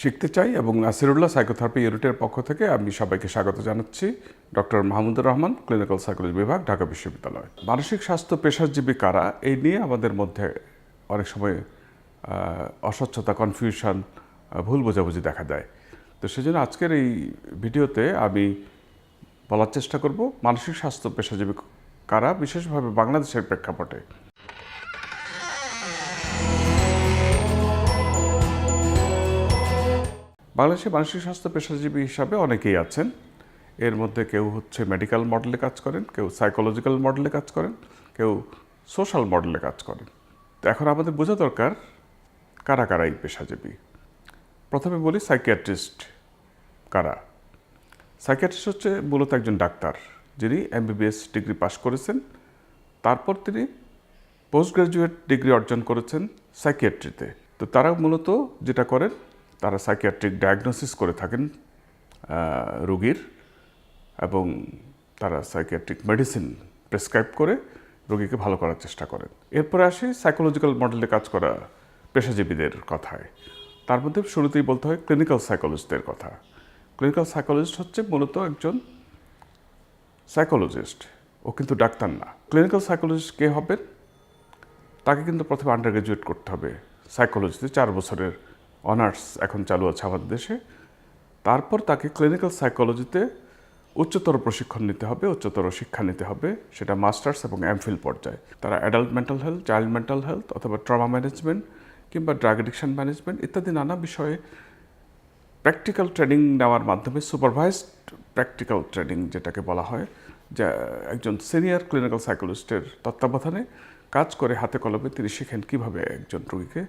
শিখতে চাই এবং নাসিরুল্লাহ সাইকোথেরাপি ইউনিটের পক্ষ থেকে আমি সবাইকে স্বাগত জানাচ্ছি। Doctor Mahmudur Rahman, clinical psychology বিভাগ, ঢাকা বিশ্ববিদ্যালয়। মানসিক স্বাস্থ্য পেশাজীবী কারা, এই নিয়ে আমাদের মধ্যে অনেক সময় অস্বচ্ছতা, কনফিউশন, ভুল বোঝাবুঝি দেখা দেয়। তো সেজন্য আজকের এই ভিডিওতে আমি বলার চেষ্টা করব মানসিক স্বাস্থ্য পেশাজীবী কারা, বিশেষভাবে বাংলাদেশের প্রেক্ষাপটে। বাংলাদেশে মানসিক স্বাস্থ্য পেশাজীবী হিসাবে অনেকেই আছেন। এর মধ্যে কেউ হচ্ছে মেডিকেল মডেলে কাজ করেন, কেউ সাইকোলজিক্যাল মডেলে কাজ করেন, কেউ সোশ্যাল মডেলে কাজ করেন। তো এখন আমাদের বোঝা দরকার কারা কারা এই পেশাজীবী। প্রথমে বলি সাইকিয়াট্রিস্ট কারা। সাইকিয়াট্রিস্ট হচ্ছে মূলত একজন ডাক্তার যিনি MBBS ডিগ্রি পাশ করেছেন, তারপর তিনি পোস্ট গ্রাজুয়েট ডিগ্রি অর্জন করেছেন সাইকিয়াট্রিতে। তো তারা মূলত যেটা করেন, তারা সাইকিয়াট্রিক ডায়াগনোসিস করে থাকেন রোগীর, এবং তারা সাইকিয়াট্রিক মেডিসিন প্রেসক্রাইব করে রোগীকে ভালো করার চেষ্টা করেন। এরপরে আসি সাইকোলজিক্যাল মডেলে কাজ করা পেশাজীবীদের কথায়। তার মধ্যে শুরুতেই বলতে হয় ক্লিনিক্যাল সাইকোলজিস্টদের কথা। ক্লিনিক্যাল সাইকোলজিস্ট হচ্ছে মূলত একজন সাইকোলজিস্ট, ও কিন্তু ডাক্তার না। ক্লিনিক্যাল সাইকোলজিস্ট কে হবেন? তাকে কিন্তু প্রথমে আন্ডার গ্রাজুয়েট করতে হবে সাইকোলজিতে, 4 বছরের অনার্স এখন চালু আছে আমাদের দেশে। তারপর তাকে ক্লিনিক্যাল সাইকোলজিতে উচ্চতর প্রশিক্ষণ নিতে হবে, উচ্চতর শিক্ষা নিতে হবে, সেটা মাস্টার্স এবং এমফিল পর্যায়ে। তারা adult mental health, child mental health অথবা ট্রমা ম্যানেজমেন্ট কিংবা ড্রাগ অ্যাডিকশন ম্যানেজমেন্ট ইত্যাদি নানা বিষয়ে প্র্যাকটিক্যাল ট্রেনিং নেওয়ার মাধ্যমে, সুপারভাইজড প্র্যাকটিক্যাল ট্রেনিং যেটাকে বলা হয়, যা একজন সিনিয়র ক্লিনিক্যাল সাইকোলজিস্টের তত্ত্বাবধানে কাজ করে হাতে কলমে তিনি শিখেন কীভাবে একজন রোগীকে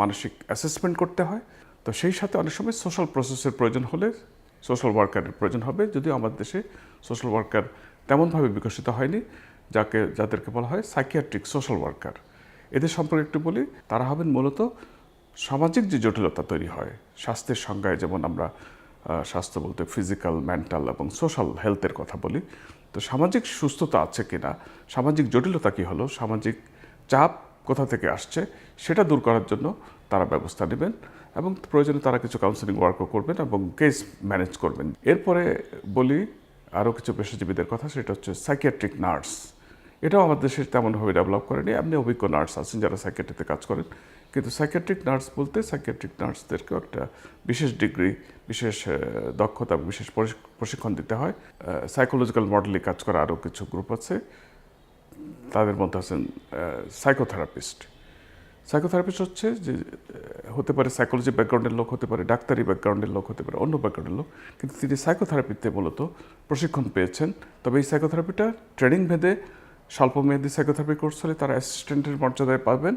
মানসিক অ্যাসেসমেন্ট করতে হয়। তো সেই সাথে অনেক সময় সোশ্যাল প্রসেসের প্রয়োজন হলে সোশ্যাল ওয়ার্কারের প্রয়োজন হবে, যদিও আমাদের দেশে সোশ্যাল ওয়ার্কার তেমনভাবে বিকশিত হয়নি, যাদেরকে বলা হয় সাইকিয়াট্রিক সোশ্যাল ওয়ার্কার। এদের সম্পর্কে একটু বলি। তারা হবেন মূলত সামাজিক যে জটিলতা তৈরি হয় স্বাস্থ্যের সংজ্ঞায়, যেমন আমরা স্বাস্থ্য বলতে ফিজিক্যাল, মেন্টাল এবং সোশ্যাল হেলথের কথা বলি। তো সামাজিক সুস্থতা আছে কিনা, সামাজিক জটিলতা কী হলো, সামাজিক চাপ কোথা থেকে আসছে, সেটা দূর করার জন্য তারা ব্যবস্থা নেবেন এবং প্রয়োজনে তারা কিছু কাউন্সেলিং ওয়ার্কও করবেন এবং কেস ম্যানেজ করবেন। এরপরে বলি আরও কিছু পেশাজীবীদের কথা, সেটা হচ্ছে সাইকিয়াট্রিক নার্স। এটাও আমাদের দেশে তেমনভাবে ডেভেলপ করেনি। এমনি অভিজ্ঞ নার্স আছেন যারা সাইকিয়াট্রিতে কাজ করেন, কিন্তু সাইকিয়াট্রিক নার্স বলতে সাইকিয়াট্রিক নার্সদেরকেও একটা বিশেষ ডিগ্রি, বিশেষ দক্ষতা, বিশেষ প্রশিক্ষণ দিতে হয়। সাইকোলজিক্যাল মডেলে কাজ করা আরও কিছু গ্রুপ আছে, তাদের মধ্যে আছেন সাইকোথেরাপিস্ট। সাইকোথেরাপিস্ট হচ্ছে যে হতে পারে সাইকোলজি ব্যাকগ্রাউন্ডের লোক, হতে পারে ডাক্তারি ব্যাকগ্রাউন্ডের লোক, হতে পারে অন্য ব্যাকগ্রাউন্ডের লোক, কিন্তু তিনি সাইকোথেরাপিতে মূলত প্রশিক্ষণ পেয়েছেন। তবে এই সাইকোথেরাপিটা ট্রেনিং ভেদে স্বল্পমেয়াদী সাইকোথেরাপি কোর্স হলে তারা অ্যাসিস্ট্যান্টের মর্যাদায় পাবেন,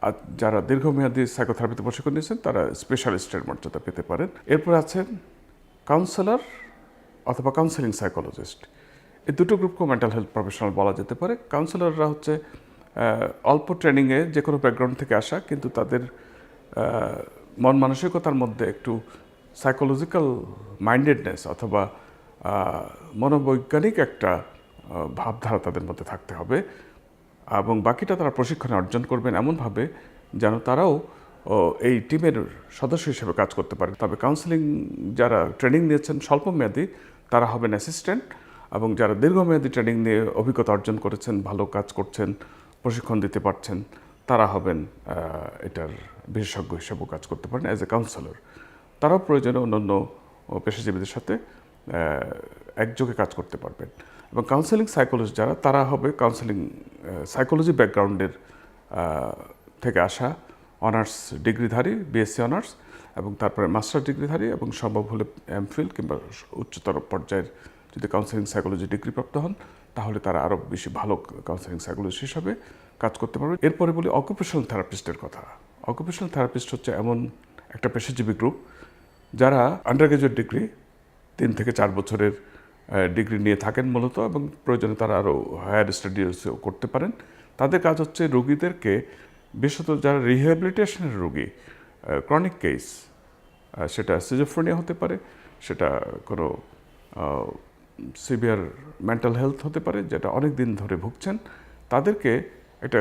আর যারা দীর্ঘমেয়াদী সাইকোথেরাপিতে প্রশিক্ষণ নিয়েছেন তারা স্পেশালিস্টের মর্যাদা পেতে পারেন। এরপর আছেন কাউন্সেলর অথবা কাউন্সেলিং সাইকোলজিস্ট। এই দুটো গ্রুপকেও মেন্টাল হেলথ প্রফেশনাল বলা যেতে পারে। কাউন্সেলররা হচ্ছে অল্প ট্রেনিংয়ে যে কোনো ব্যাকগ্রাউন্ড থেকে আসা, কিন্তু তাদের মন মানসিকতার মধ্যে একটু সাইকোলজিক্যাল মাইন্ডেডনেস অথবা মনোবৈজ্ঞানিক একটা ভাবধারা তাদের মধ্যে থাকতে হবে, এবং বাকিটা তারা প্রশিক্ষণে অর্জন করবেন এমনভাবে যেন তারাও এই টিমের সদস্য হিসেবে কাজ করতে পারে। তবে কাউন্সেলিং যারা ট্রেনিং নিয়েছেন স্বল্পমেয়াদী, তারা হবেন অ্যাসিস্ট্যান্ট, এবং যারা দীর্ঘমেয়াদী ট্রেনিং নিয়ে অভিজ্ঞতা অর্জন করেছেন, ভালো কাজ করছেন, প্রশিক্ষণ দিতে পারছেন, তারা হবেন এটার বিশেষজ্ঞ হিসেবেও কাজ করতে পারেন অ্যাজ এ কাউন্সেলর। তারাও প্রয়োজনে অন্যান্য পেশাজীবীদের সাথে একযোগে কাজ করতে পারবেন। এবং কাউন্সেলিং সাইকোলজিস্ট যারা, তারা হবে কাউন্সেলিং সাইকোলজি ব্যাকগ্রাউন্ডের থেকে আসা অনার্স ডিগ্রিধারী, BSc অনার্স, এবং তারপরে মাস্টার ডিগ্রিধারী, এবং সম্ভব হলে এমফিল কিংবা উচ্চতর পর্যায়ের যদি কাউন্সেলিং সাইকোলজি ডিগ্রিপ্রাপ্ত হন, তাহলে তারা আরও বেশি ভালো কাউন্সেলিং সাইকোলজিস্ট হিসাবে কাজ করতে পারবে। এরপরে বলি অকুপেশনাল থেরাপিস্টের কথা। অকুপেশনাল থেরাপিস্ট হচ্ছে এমন একটা পেশাজীবী গ্রুপ যারা আন্ডার গ্রাজুয়েট ডিগ্রি 3 থেকে 4 বছরের ডিগ্রি নিয়ে থাকেন মূলত, এবং প্রয়োজনে তারা আরও হায়ার স্টাডিজও করতে পারেন। তাদের কাজ হচ্ছে রোগীদেরকে, বিশেষত যারা রিহ্যাবিলিটেশনের রোগী, ক্রনিক কেস, সেটা সিজোফ্রেনিয়া হতে পারে, সেটা কোনো সিভিয়ার মেন্টাল হেলথ হতে পারে, যেটা অনেক দিন ধরে ভুগছেন, তাদেরকে একটা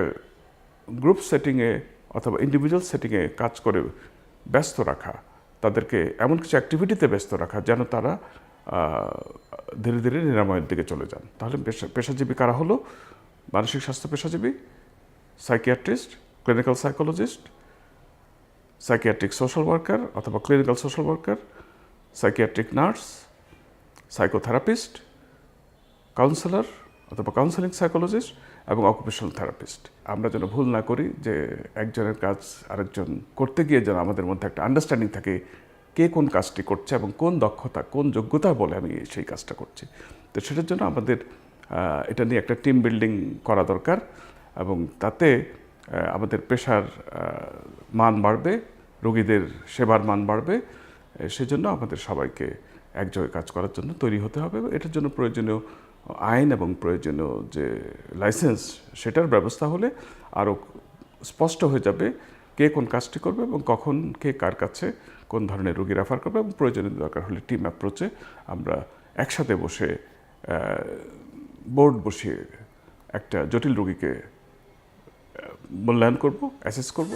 গ্রুপ সেটিংয়ে অথবা ইন্ডিভিজুয়াল সেটিংয়ে কাজ করে ব্যস্ত রাখা, তাদেরকে এমন কিছু অ্যাক্টিভিটিতে ব্যস্ত রাখা যেন তারা ধীরে ধীরে নিরাময়ের দিকে চলে যান। তাহলে পেশাজীবী কারা হলো? মানসিক স্বাস্থ্য পেশাজীবী, psychiatrist, clinical psychologist, psychiatric social worker অথবা clinical social worker, psychiatric nurse, psychotherapist, counsellor অথবা কাউন্সেলিং সাইকোলজিস্ট এবং অকুপেশনাল থেরাপিস্ট। আমরা যেন ভুল না করি যে একজনের কাজ আরেকজন করতে গিয়ে যেন আমাদের মধ্যে একটা আন্ডারস্ট্যান্ডিং থাকে কে কোন কাজটি করছে এবং কোন দক্ষতা কোন যোগ্যতা বলে আমি সেই কাজটা করছি। তো সেটার জন্য আমাদের এটা নিয়ে একটা টিম বিল্ডিং করা দরকার এবং তাতে আমাদের পেশার মান বাড়বে, রোগীদের সেবার মান বাড়বে। সেজন্য আমাদের সবাইকে একযোগে কাজ করার জন্য তৈরি হতে হবে। এটার জন্য প্রয়োজনীয় আইন এবং প্রয়োজনীয় যে লাইসেন্স সেটার ব্যবস্থা হলে আরও স্পষ্ট হয়ে যাবে কে কোন কাজটি করবে এবং কখন কে কার কাছে কোন ধরনের রোগী রেফার করবে এবং প্রয়োজনীয় দরকার হলে টিম অ্যাপ্রোচে আমরা একসাথে বসে বোর্ড বসিয়ে একটা জটিল রোগীকে মূল্যায়ন করব, অ্যাসেস করব।